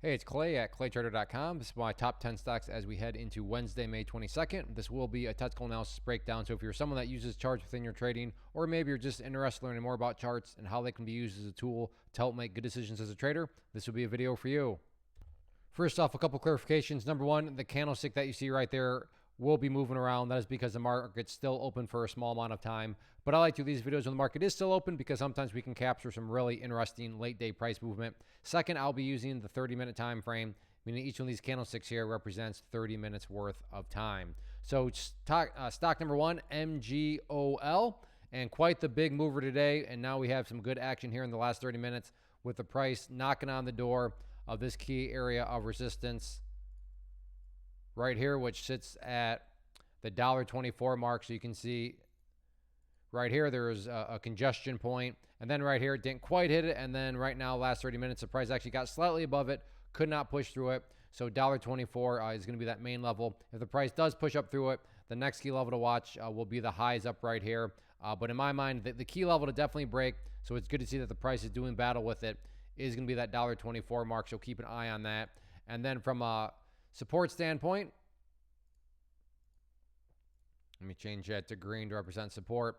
Hey, it's Clay at claytrader.com. This is my top 10 stocks as we head into Wednesday, May 22nd. This will be a technical analysis breakdown. So if you're someone that uses charts within your trading, or maybe you're just interested in learning more about charts and how they can be used as a tool to help make good decisions as a trader, this will be a video for you. First off, a couple clarifications. Number one, the candlestick that you see right there will be moving around. That is because the market's still open for a small amount of time. But I like to do these videos when the market is still open because sometimes we can capture some really interesting late day price movement. Second, I'll be using the 30-minute time frame, meaning each one of these candlesticks here represents 30 minutes worth of time. So stock number one, MGOL, and quite the big mover today. And now we have some good action here in the last 30 minutes with the price knocking on the door of this key area of resistance right here, which sits at the $1.24 mark. So you can see right here, there's a congestion point. And then right here, it didn't quite hit it. And then right now, last 30 minutes, the price actually got slightly above it, could not push through it. So $1.24 is going to be that main level. If the price does push up through it, the next key level to watch will be the highs up right here. But in my mind, the key level to definitely break, so it's good to see that the price is doing battle with it, is going to be that $1.24 mark. So keep an eye on that. And then from a support standpoint, let me change that to green to represent support.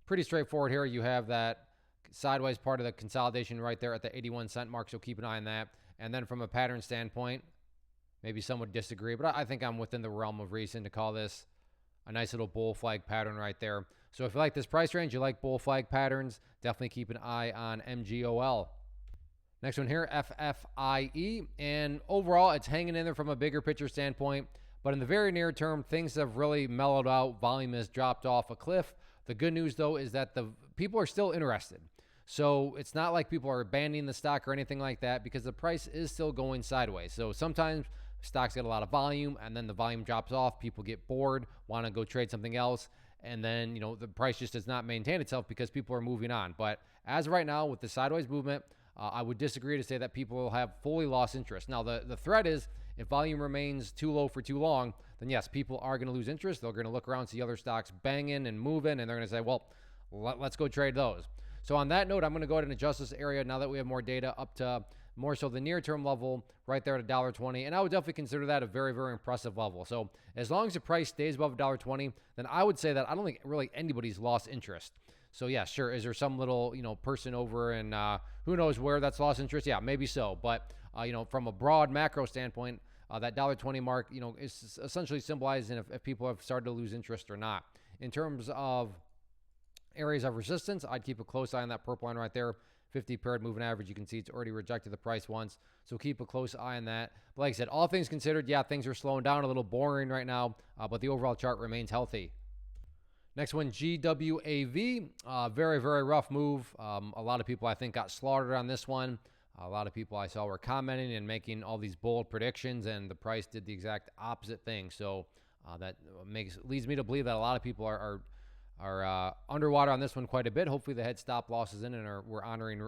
Pretty straightforward here. You have that sideways part of the consolidation right there at the 81 cent mark, so keep an eye on that. And then from a pattern standpoint, maybe some would disagree, but I think I'm within the realm of reason to call this a nice little bull flag pattern right there. So if you like this price range, you like bull flag patterns, definitely keep an eye on MGOL. Next one here, FFIE. And overall, it's hanging in there from a bigger picture standpoint. But in the very near term, things have really mellowed out. Volume has dropped off a cliff. The good news, though, is that the people are still interested. So it's not like people are abandoning the stock or anything like that because the price is still going sideways. So sometimes stocks get a lot of volume and then the volume drops off. People get bored, want to go trade something else. And then, the price just does not maintain itself because people are moving on. But as of right now, with the sideways movement, I would disagree to say that people will have fully lost interest. Now, the threat is if volume remains too low for too long, then yes, people are going to lose interest. They're going to look around, see other stocks banging and moving, and they're going to say, well, let's go trade those. So on that note, I'm going to go ahead and adjust this area now that we have more data up to more so the near-term level right there at $1.20. And I would definitely consider that a very, very impressive level. So as long as the price stays above $1.20, then I would say that I don't think really anybody's lost interest. So yeah, sure. Is there some little, person over and who knows where that's lost interest? Yeah, maybe so. But, from a broad macro standpoint, that $1.20 mark, is essentially symbolizing if people have started to lose interest or not. In terms of areas of resistance, I'd keep a close eye on that purple line right there. 50 paired moving average. You can see it's already rejected the price once. So keep a close eye on that. But like I said, all things considered, yeah, things are slowing down, a little boring right now, but the overall chart remains healthy. Next one, GWAV. Very, very rough move. A lot of people, I think, got slaughtered on this one. A lot of people I saw were commenting and making all these bold predictions, and the price did the exact opposite thing. So that leads me to believe that a lot of people are underwater on this one quite a bit. Hopefully the head stop losses in and we're honoring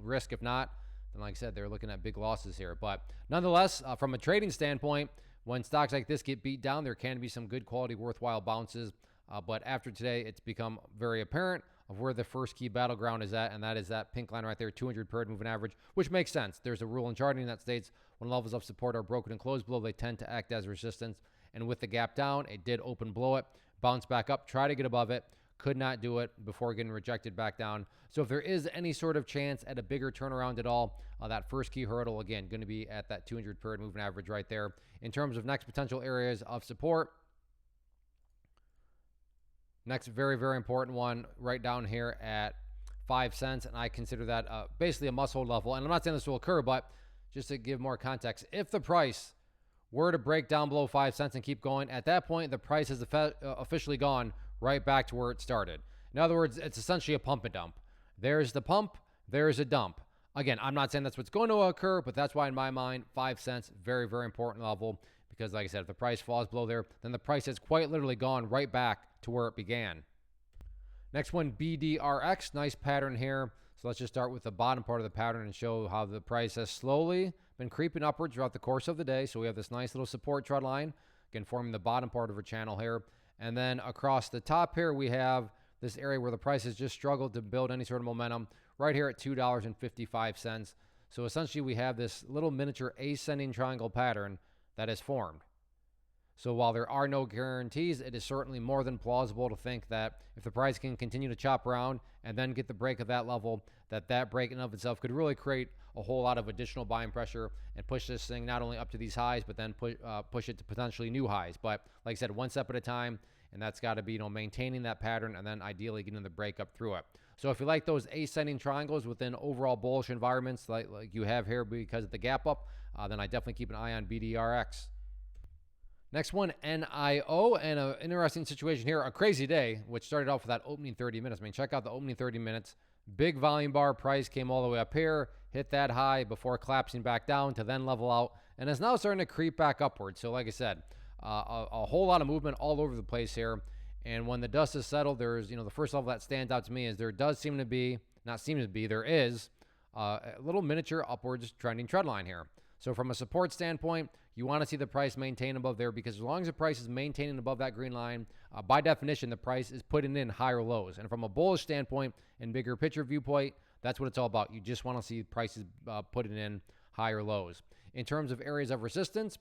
risk. If not, then like I said, they're looking at big losses here. But nonetheless, from a trading standpoint, when stocks like this get beat down, there can be some good quality worthwhile bounces. But after today, it's become very apparent of where the first key battleground is at, and that is that pink line right there, 200 paired moving average, which makes sense. There's a rule in charting that states when levels of support are broken and closed below, they tend to act as resistance. And with the gap down, it did open below it, bounce back up, try to get above it, could not do it before getting rejected back down. So if there is any sort of chance at a bigger turnaround at all, that first key hurdle, again, going to be at that 200 paired moving average right there. In terms of next potential areas of support, next very, very important one right down here at 5 cents. And I consider that basically a must-hold level. And I'm not saying this will occur, but just to give more context, if the price were to break down below 5 cents and keep going, at that point, the price has officially gone right back to where it started. In other words, it's essentially a pump and dump. There's the pump, there's a dump. Again, I'm not saying that's what's going to occur, but that's why in my mind, 5 cents, very, very important level. Because like I said, if the price falls below there, then the price has quite literally gone right back to where it began. Next one, BDRX, nice pattern here. So let's just start with the bottom part of the pattern and show how the price has slowly been creeping upwards throughout the course of the day. So we have this nice little support trend line, again, forming the bottom part of our channel here. And then across the top here, we have this area where the price has just struggled to build any sort of momentum right here at $2.55. So essentially we have this little miniature ascending triangle pattern that is formed. So while there are no guarantees, it is certainly more than plausible to think that if the price can continue to chop around and then get the break at that level, that break in and of itself could really create a whole lot of additional buying pressure and push this thing not only up to these highs, but then push it to potentially new highs. But like I said, one step at a time, and that's got to be, maintaining that pattern and then ideally getting the break up through it. So if you like those ascending triangles within overall bullish environments like you have here because of the gap up, then I definitely keep an eye on BDRX. Next one, NIO, and an interesting situation here. A crazy day, which started off with that opening 30 minutes. I mean, check out the opening 30 minutes. Big volume bar, price came all the way up here, hit that high before collapsing back down to then level out, and is now starting to creep back upwards. So like I said, a whole lot of movement all over the place here. And when the dust is settled, there's, the first level that stands out to me is there does seem to be, there is a little miniature upwards trending trend line here. So from a support standpoint, you want to see the price maintain above there, because as long as the price is maintaining above that green line, by definition, the price is putting in higher lows. And from a bullish standpoint and bigger picture viewpoint, that's what it's all about. You just want to see prices putting in higher lows. In terms of areas of resistance,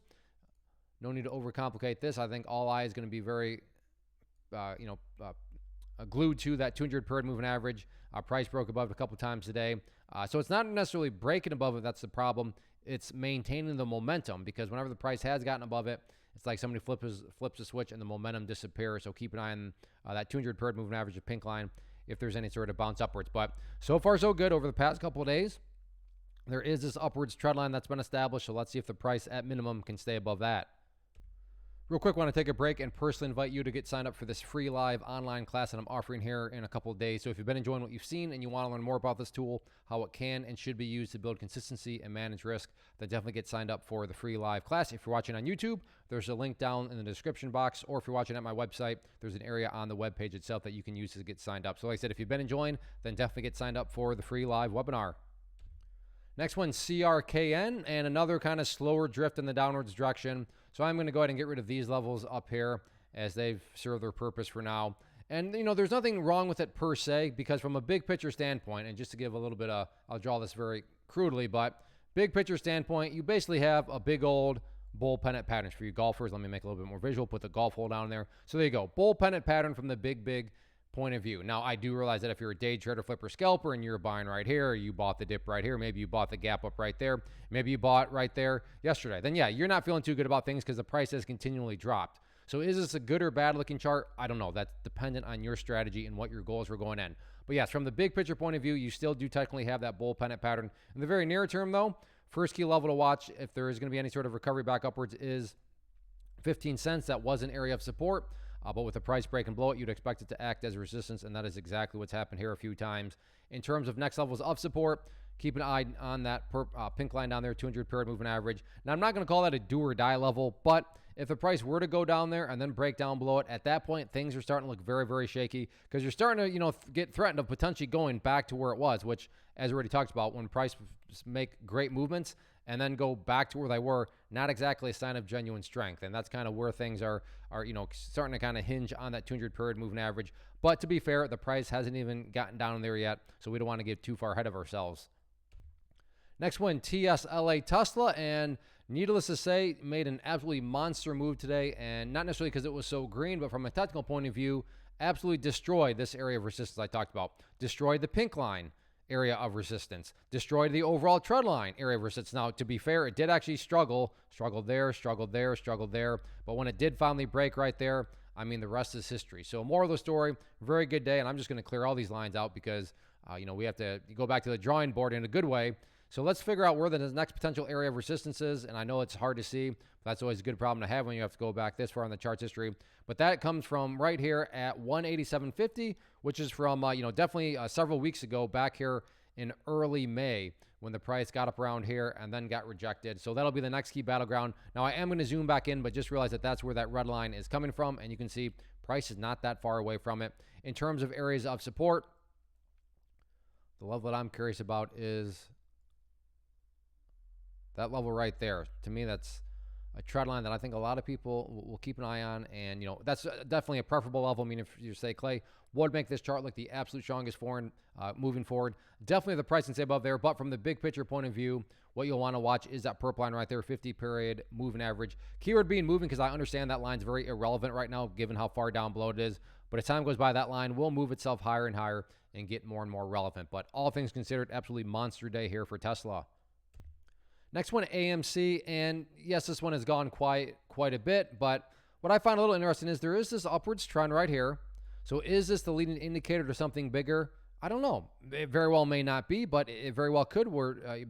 no need to overcomplicate this. I think all eyes is going to be very, glued to that 200 period moving average. Price broke above it a couple times today. So it's not necessarily breaking above it that's the problem. It's maintaining the momentum, because whenever the price has gotten above it, it's like somebody flips a switch and the momentum disappears. So keep an eye on that 200 period moving average, the pink line, if there's any sort of bounce upwards. But so far so good over the past couple of days. There is this upwards trend line that's been established. So let's see if the price at minimum can stay above that. Real quick, want to take a break and personally invite you to get signed up for this free live online class that I'm offering here in a couple of days. So if you've been enjoying what you've seen and you want to learn more about this tool, how it can and should be used to build consistency and manage risk, then definitely get signed up for the free live class. If you're watching on YouTube, there's a link down in the description box, or if you're watching at my website, there's an area on the webpage itself that you can use to get signed up. So like I said, if you've been enjoying, then definitely get signed up for the free live webinar. Next one, CRKN, and another kind of slower drift in the downwards direction. So I'm going to go ahead and get rid of these levels up here as they've served their purpose for now. And, there's nothing wrong with it per se, because from a big picture standpoint, and just to give a little bit of, I'll draw this very crudely, but big picture standpoint, you basically have a big old bull pennant patterns for you golfers. Let me make it a little bit more visual, put the golf hole down there. So there you go, bull pennant pattern from the big point of view. Now, I do realize that if you're a day trader, flipper, scalper, and you're buying right here, you bought the dip right here, maybe you bought the gap up right there, maybe you bought right there yesterday, then yeah, you're not feeling too good about things because the price has continually dropped. So is this a good or bad looking chart? I don't know. That's dependent on your strategy and what your goals were going in. But yes, from the big picture point of view, you still do technically have that bull pennant pattern. In the very near term though, first key level to watch if there is going to be any sort of recovery back upwards is 15 cents. That was an area of support. But with the price break and below it, you'd expect it to act as resistance, and that is exactly what's happened here a few times. In terms of next levels of support, keep an eye on that pink line down there, 200 period moving average. Now, I'm not going to call that a do or die level, but if the price were to go down there and then break down below it, at that point, things are starting to look very, very shaky, because you're starting to, get threatened of potentially going back to where it was, which, as we already talked about, when prices make great movements and then go back to where they were, not exactly a sign of genuine strength. And that's kind of where things are starting to kind of hinge on that 200 period moving average. But to be fair, the price hasn't even gotten down there yet, so we don't want to get too far ahead of ourselves. Next one, TSLA Tesla, and needless to say, made an absolutely monster move today, and not necessarily because it was so green, but from a technical point of view, absolutely destroyed this area of resistance I talked about. Destroyed the pink line area of resistance, destroyed the overall trend line area of resistance. Now, to be fair, it did actually struggled there, but when it did finally break right there, I mean, the rest is history. So moral of the story, very good day, and I'm just going to clear all these lines out because, we have to go back to the drawing board in a good way. So let's figure out where the next potential area of resistance is, and I know it's hard to see, but that's always a good problem to have when you have to go back this far in the chart's history. But that comes from right here at 187.50, which is from, definitely several weeks ago, back here in early May, when the price got up around here and then got rejected. So that'll be the next key battleground. Now, I am going to zoom back in, but just realize that that's where that red line is coming from, and you can see price is not that far away from it. In terms of areas of support, the level that I'm curious about is that level right there. To me, that's a trend line that I think a lot of people will keep an eye on. And, that's definitely a preferable level. I mean, if you say, Clay, what would make this chart look the absolute strongest moving forward? Definitely the price can stay above there. But from the big picture point of view, what you'll want to watch is that purple line right there, 50 period moving average. Keyword being moving, because I understand that line's very irrelevant right now, given how far down below it is. But as time goes by, that line will move itself higher and higher and get more and more relevant. But all things considered, absolutely monster day here for Tesla. Next one, AMC, and yes, this one has gone quite a bit, but what I find a little interesting is there is this upwards trend right here. So is this the leading indicator to something bigger? I don't know. It very well may not be, but it very well could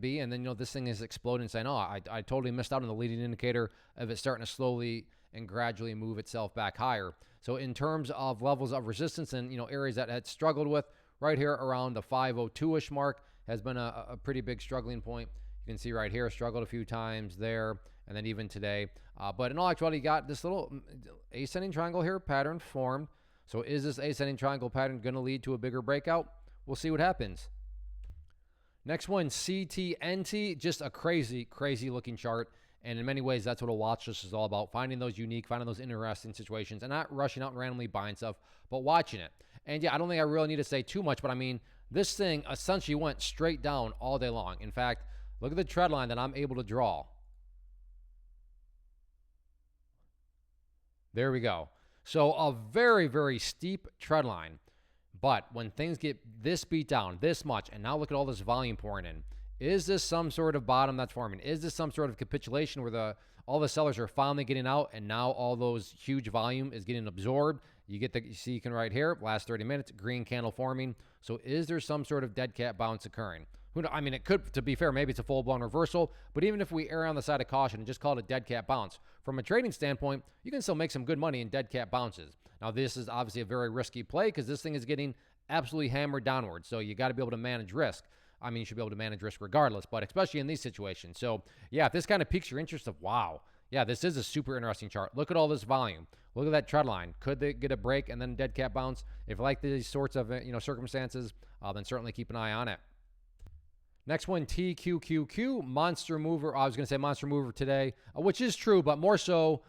be, and then this thing is exploding, saying, oh, I totally missed out on the leading indicator of it starting to slowly and gradually move itself back higher. So in terms of levels of resistance and areas that had struggled with, right here around the 502-ish mark has been a pretty big struggling point. You can see right here, struggled a few times there, and then even today. But in all actuality, you got this little ascending triangle here pattern formed. So is this ascending triangle pattern going to lead to a bigger breakout? We'll see what happens. Next one, CTNT, just a crazy looking chart. And in many ways, that's what a watch list is all about, finding those unique, finding those interesting situations, and not rushing out and randomly buying stuff, but watching it. And yeah, I don't think I really need to say too much, but I mean, this thing essentially went straight down all day long. In fact, look at the trend line that I'm able to draw. There we go. So a very steep trend line. But when things get this beat down, this much, and now look at all this volume pouring in, is this some sort of bottom that's forming? Is this some sort of capitulation where all the sellers are finally getting out and now all those huge volume is getting absorbed? You can right here, last 30 minutes, green candle forming. So is there some sort of dead cat bounce occurring? I mean, it could, to be fair, maybe it's a full-blown reversal, but even if we err on the side of caution and just call it a dead cat bounce, from a trading standpoint, you can still make some good money in dead cat bounces. Now, this is obviously a very risky play because this thing is getting absolutely hammered downward, so you got to be able to manage risk. I mean, you should be able to manage risk regardless, but especially in these situations. So, yeah, if this kind of piques your interest of, wow, yeah, this is a super interesting chart. Look at all this volume. Look at that trend line. Could they get a break and then dead cat bounce? If you like these sorts of circumstances, then certainly keep an eye on it. Next one, TQQQ, monster mover. I was going to say monster mover today, which is true, but more so,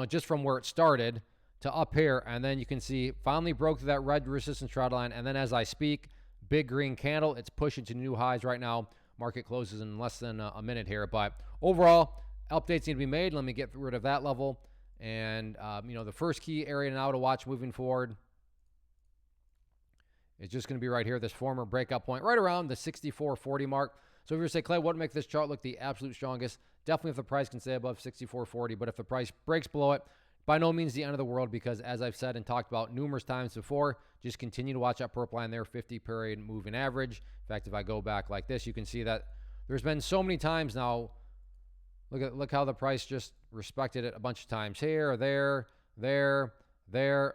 just from where it started to up here. And then you can see finally broke through that red resistance trend line. And then as I speak, big green candle. It's pushing to new highs right now. Market closes in less than a minute here. But overall, updates need to be made. Let me get rid of that level. And, the first key area now to watch moving forward is just going to be right here, this former breakout point, right around the 64.40 mark. So if you're say, Clay, what would make this chart look the absolute strongest? Definitely if the price can stay above 64.40, but if the price breaks below it, by no means the end of the world, because as I've said and talked about numerous times before, just continue to watch that purple line there, 50 period moving average. In fact, if I go back like this, you can see that there's been so many times now. Look how the price just respected it a bunch of times here, there,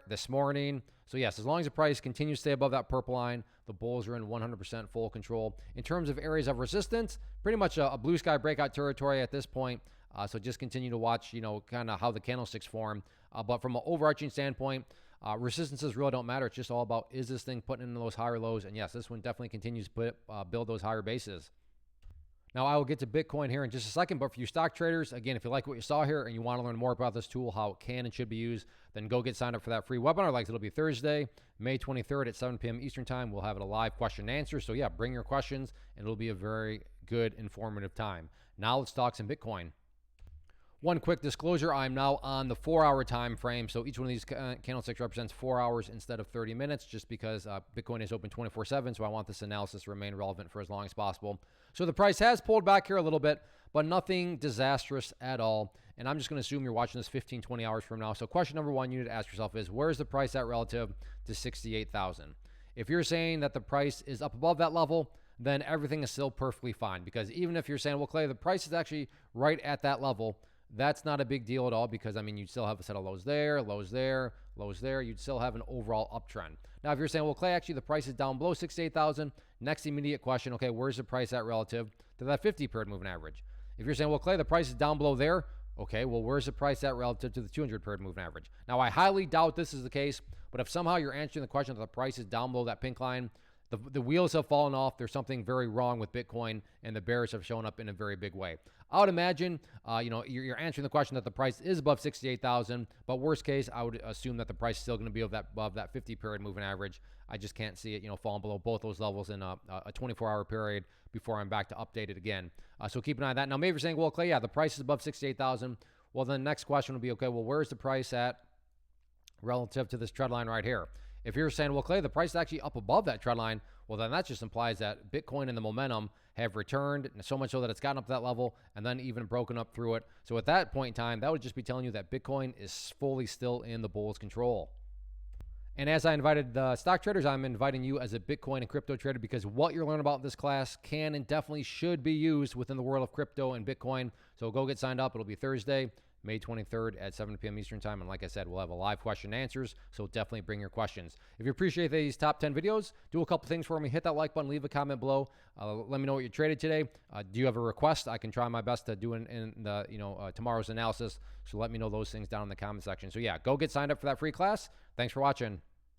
this morning. So yes, as long as the price continues to stay above that purple line, the bulls are in 100% full control. In terms of areas of resistance, pretty much a blue sky breakout territory at this point. So just continue to watch, kind of how the candlesticks form. But from an overarching standpoint, resistances really don't matter. It's just all about, is this thing putting in those higher lows? And yes, this one definitely continues to build those higher bases. Now, I will get to Bitcoin here in just a second, but for you stock traders, again, if you like what you saw here and you want to learn more about this tool, how it can and should be used, then go get signed up for that free webinar. Like it'll be Thursday, May 23rd at 7 p.m. Eastern time. We'll have it a live question and answer. So yeah, bring your questions and it'll be a very good, informative time. Now let's talk some Bitcoin. One quick disclosure, I'm now on the 4-hour time frame. So each one of these candlesticks represents 4 hours instead of 30 minutes, just because Bitcoin is open 24/7. So I want this analysis to remain relevant for as long as possible. So the price has pulled back here a little bit, but nothing disastrous at all. And I'm just going to assume you're watching this 15, 20 hours from now. So question number one you need to ask yourself is, where's the price at relative to 68,000? If you're saying that the price is up above that level, then everything is still perfectly fine. Because even if you're saying, well, Clay, the price is actually right at that level, that's not a big deal at all, because, I mean, you'd still have a set of lows there, lows there, lows there. You'd still have an overall uptrend. Now, if you're saying, well, Clay, actually the price is down below 68,000, next immediate question, okay, where's the price at relative to that 50-period moving average? If you're saying, well, Clay, the price is down below there, okay, well, where's the price at relative to the 200-period moving average? Now, I highly doubt this is the case, but if somehow you're answering the question that the price is down below that pink line, the wheels have fallen off. There's something very wrong with Bitcoin, and the bears have shown up in a very big way. I would imagine, you're answering the question that the price is above 68,000, but worst case, I would assume that the price is still going to be above that 50-period moving average. I just can't see it, falling below both those levels in a 24-hour period before I'm back to update it again. So keep an eye on that. Now, maybe you're saying, well, Clay, yeah, the price is above 68,000. Well, then the next question would be, okay, well, where's the price at relative to this trend line right here? If you're saying, well, Clay, the price is actually up above that trend line, well, then that just implies that Bitcoin and the momentum have returned, so much so that it's gotten up to that level and then even broken up through it. So at that point in time, that would just be telling you that Bitcoin is fully still in the bull's control. And as I invited the stock traders, I'm inviting you as a Bitcoin and crypto trader, because what you're learning about in this class can and definitely should be used within the world of crypto and Bitcoin. So go get signed up. It'll be Thursday, May 23rd at 7 p.m. Eastern time. And like I said, we'll have a live question and answers. So definitely bring your questions. If you appreciate these top 10 videos, do a couple things for me. Hit that like button, leave a comment below. Let me know what you traded today. Do you have a request? I can try my best to do in the, tomorrow's analysis. So let me know those things down in the comment section. So yeah, go get signed up for that free class. Thanks for watching.